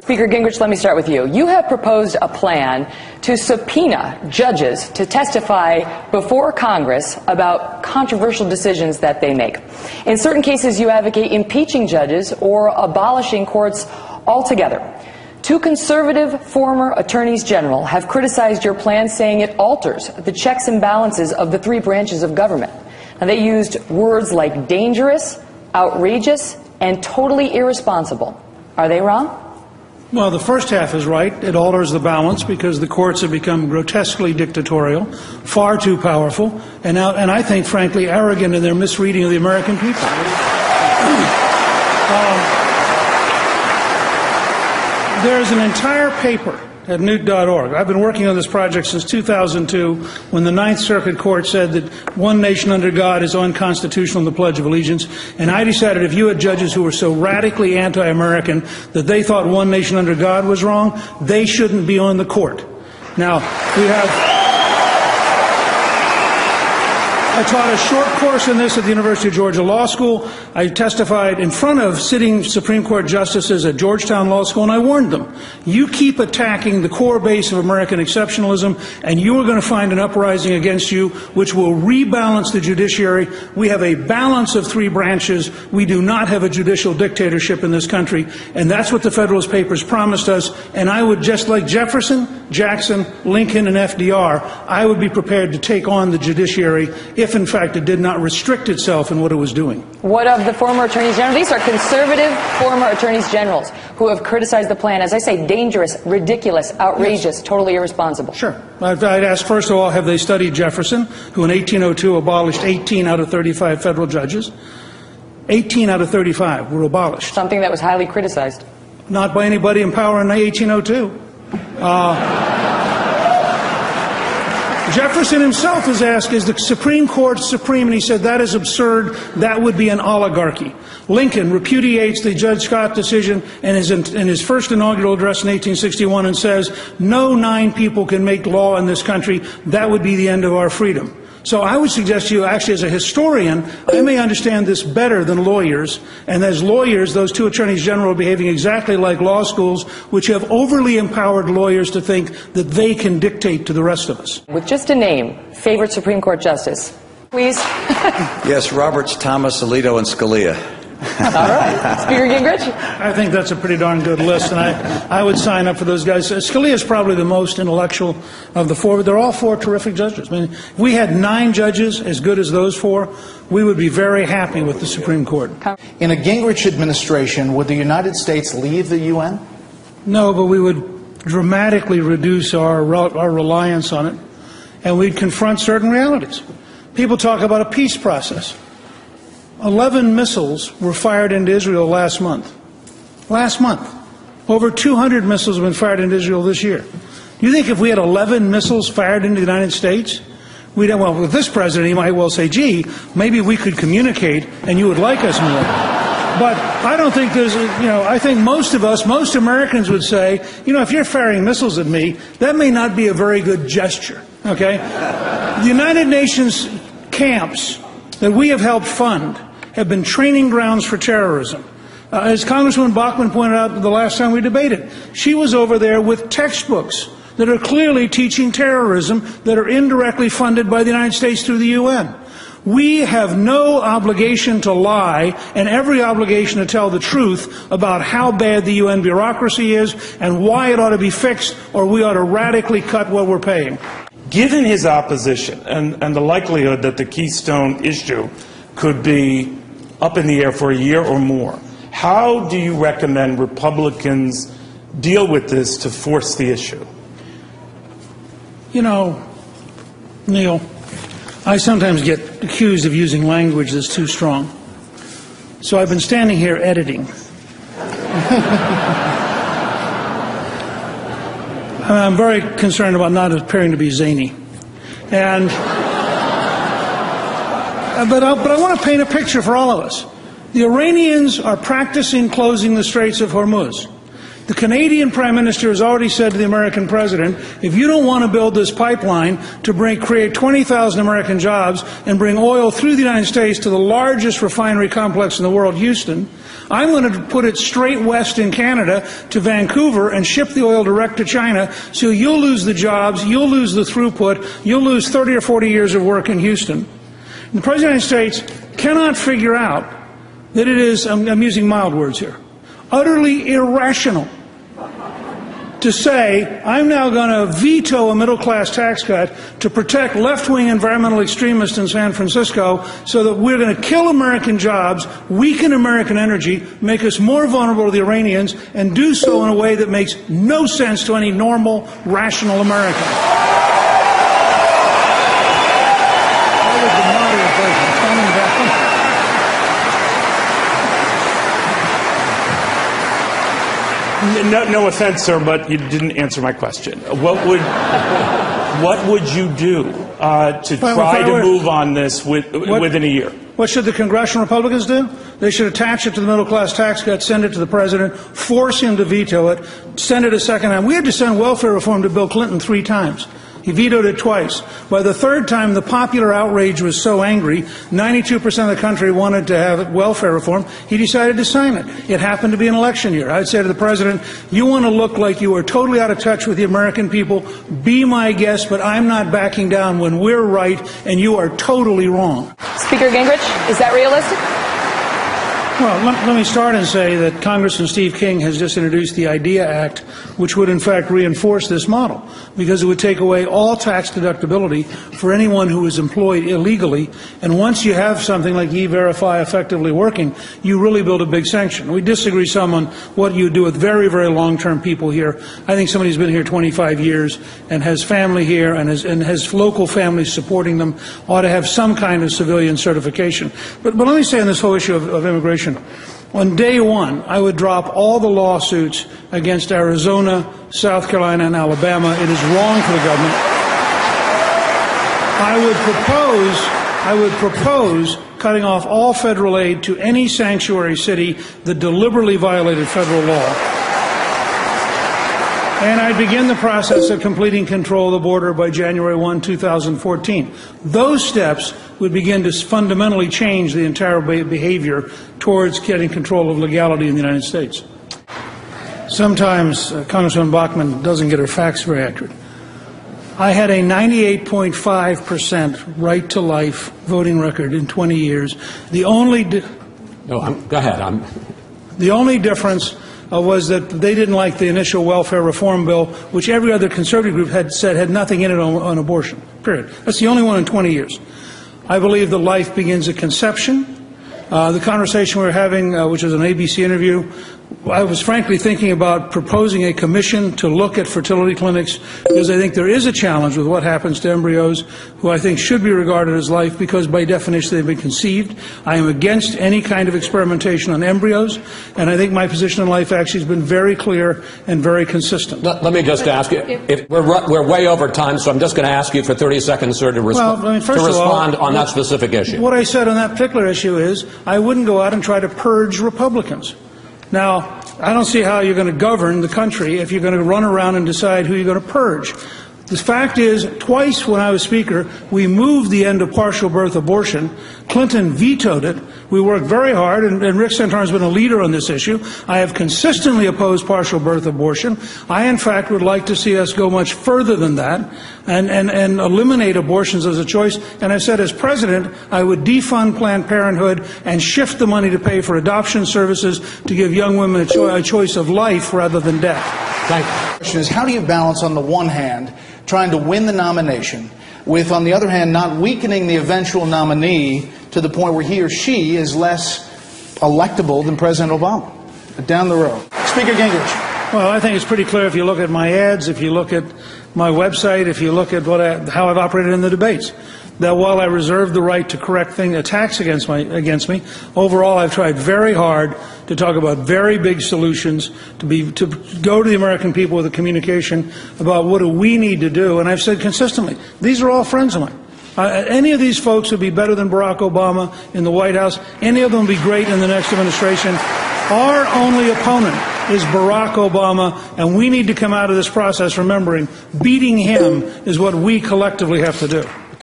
Speaker Gingrich, let me start with you. You have proposed a plan to subpoena judges to testify before Congress about controversial decisions that they make. In certain cases, you advocate impeaching judges or abolishing courts altogether. Two conservative former attorneys general have criticized your plan, saying it alters the checks and balances of the three branches of government. Now, they used words like dangerous, outrageous, and totally irresponsible. Are they wrong? Well, the first half is right. It alters the balance because the courts have become grotesquely dictatorial, far too powerful, and I think, frankly, arrogant in their misreading of the American people. There's an entire paper at newt.org. I've been working on this project since 2002, when the Ninth Circuit Court said that one nation under God is unconstitutional in the Pledge of Allegiance, and I decided if you had judges who were so radically anti-American that they thought one nation under God was wrong, they shouldn't be on the court. Now, I taught a short course in this at the University of Georgia Law School. I testified in front of sitting Supreme Court justices at Georgetown Law School, and I warned them, you keep attacking the core base of American exceptionalism, and you are going to find an uprising against you, which will rebalance the judiciary. We have a balance of three branches. We do not have a judicial dictatorship in this country, and that's what the Federalist Papers promised us. And I would, just like Jefferson, Jackson, Lincoln, and FDR, I would be prepared to take on the judiciary if, in fact, it did not restrict itself in what it was doing. What of the former attorneys general? These are conservative former attorneys generals who have criticized the plan, as I say, dangerous, ridiculous, outrageous, yes, totally irresponsible. Sure. I'd ask, first of all, have they studied Jefferson, who in 1802 abolished 18 out of 35 federal judges? 18 out of 35 were abolished. Something that was highly criticized. Not by anybody in power in 1802. Jefferson himself was asked, is the Supreme Court supreme? And he said, that is absurd. That would be an oligarchy. Lincoln repudiates the Judge Scott decision in his first inaugural address in 1861 and says, no 9 people can make law in this country. That would be the end of our freedom. So I would suggest to you, actually, as a historian, I may understand this better than lawyers. And as lawyers, those two attorneys general are behaving exactly like law schools, which have overly empowered lawyers to think that they can dictate to the rest of us. With just a name, favorite Supreme Court justice, please. Yes, Roberts, Thomas, Alito, and Scalia. All right. Speaker Gingrich? I think that's a pretty darn good list, and I would sign up for those guys. Scalia is probably the most intellectual of the four, but they're all four terrific judges. I mean, if we had 9 judges as good as those 4, we would be very happy with the Supreme Court. In a Gingrich administration, would the United States leave the UN? No, but we would dramatically reduce our reliance on it, and we'd confront certain realities. People talk about a peace process. 11 missiles were fired into Israel last month. Last month. Over 200 missiles have been fired into Israel this year. Do you think if we had 11 missiles fired into the United States, well, with this president, he might well say, gee, maybe we could communicate and you would like us more. But I don't think there's, I think most of us, most Americans would say, if you're firing missiles at me, that may not be a very good gesture, okay? The United Nations camps that we have helped fund have been training grounds for terrorism. As Congresswoman Bachmann pointed out the last time we debated, she was over there with textbooks that are clearly teaching terrorism that are indirectly funded by the United States through the UN. We have no obligation to lie and every obligation to tell the truth about how bad the UN bureaucracy is and why it ought to be fixed, or we ought to radically cut what we're paying. Given his opposition and the likelihood that the Keystone issue could be up in the air for a year or more, how do you recommend Republicans deal with this to force the issue? Neil, I sometimes get accused of using language that's too strong. So I've been standing here editing. I'm very concerned about not appearing to be zany. But I want to paint a picture for all of us. The Iranians are practicing closing the Straits of Hormuz. The Canadian Prime Minister has already said to the American President, if you don't want to build this pipeline to create 20,000 American jobs and bring oil through the United States to the largest refinery complex in the world, Houston, I'm going to put it straight west in Canada to Vancouver and ship the oil direct to China, so you'll lose the jobs, you'll lose the throughput, you'll lose 30 or 40 years of work in Houston. And the President of the United States cannot figure out that it is, I'm using mild words here, utterly irrational to say, I'm now going to veto a middle-class tax cut to protect left-wing environmental extremists in San Francisco so that we're going to kill American jobs, weaken American energy, make us more vulnerable to the Iranians, and do so in a way that makes no sense to any normal, rational American. No offense, sir, but you didn't answer my question. What would you do to try to move on this within a year? What should the congressional Republicans do? They should attach it to the middle-class tax cut, send it to the president, force him to veto it, send it a second time. We had to send welfare reform to Bill Clinton 3 times. He vetoed it twice. By the 3rd time, the popular outrage was so angry, 92% of the country wanted to have welfare reform, he decided to sign it. It happened to be an election year. I'd say to the president, you want to look like you are totally out of touch with the American people, be my guest, but I'm not backing down when we're right and you are totally wrong. Speaker Gingrich, is that realistic? Well, let me start and say that Congressman Steve King has just introduced the IDEA Act, which would in fact reinforce this model, because it would take away all tax deductibility for anyone who is employed illegally. And once you have something like E-Verify effectively working, you really build a big sanction. We disagree some on what you do with very, very long-term people here. I think somebody who's been here 25 years and has family here and has local families supporting them ought to have some kind of civilian certification. But let me say on this whole issue of immigration, on day one, I would drop all the lawsuits against Arizona, South Carolina, and Alabama. It is wrong for the government. I would propose cutting off all federal aid to any sanctuary city that deliberately violated federal law. And I'd begin the process of completing control of the border by January 1, 2014. Those steps would begin to fundamentally change the entire behavior towards getting control of legality in the United States. Sometimes Congresswoman Bachmann doesn't get her facts very accurate. I had a 98.5% right-to-life voting record in 20 years. The only go ahead. The only difference was that they didn't like the initial welfare reform bill, which every other conservative group had said had nothing in it on abortion, period. That's the only one in 20 years. I believe that life begins at conception. The conversation we were having, which was an ABC interview, I was frankly thinking about proposing a commission to look at fertility clinics, because I think there is a challenge with what happens to embryos who I think should be regarded as life because by definition they've been conceived. I am against any kind of experimentation on embryos, and I think my position on life actually has been very clear and very consistent. Let me just ask you, we're way over time, so I'm just going to ask you for 30 seconds, sir, to respond on that specific issue. What I said on that particular issue is I wouldn't go out and try to purge Republicans. Now, I don't see how you're going to govern the country if you're going to run around and decide who you're going to purge. The fact is, twice when I was Speaker, we moved the end of partial birth abortion. Clinton vetoed it. We worked very hard, and Rick Santorum has been a leader on this issue. I have consistently opposed partial birth abortion. I, in fact, would like to see us go much further than that and eliminate abortions as a choice. And I've said as president, I would defund Planned Parenthood and shift the money to pay for adoption services to give young women a choice of life rather than death. Thank you. The question is, how do you balance, on the one hand, trying to win the nomination with, on the other hand, not weakening the eventual nominee to the point where he or she is less electable than President Obama down the road? Speaker Gingrich. Well, I think it's pretty clear if you look at my ads, if you look at my website, if you look at how I've operated in the debates, that while I reserve the right to correct attacks against me, overall I've tried very hard to talk about very big solutions, to go to the American people with a communication about what do we need to do. And I've said consistently, these are all friends of mine. Any of these folks would be better than Barack Obama in the White House. Any of them would be great in the next administration. Our only opponent is Barack Obama, and we need to come out of this process remembering beating him is what we collectively have to do.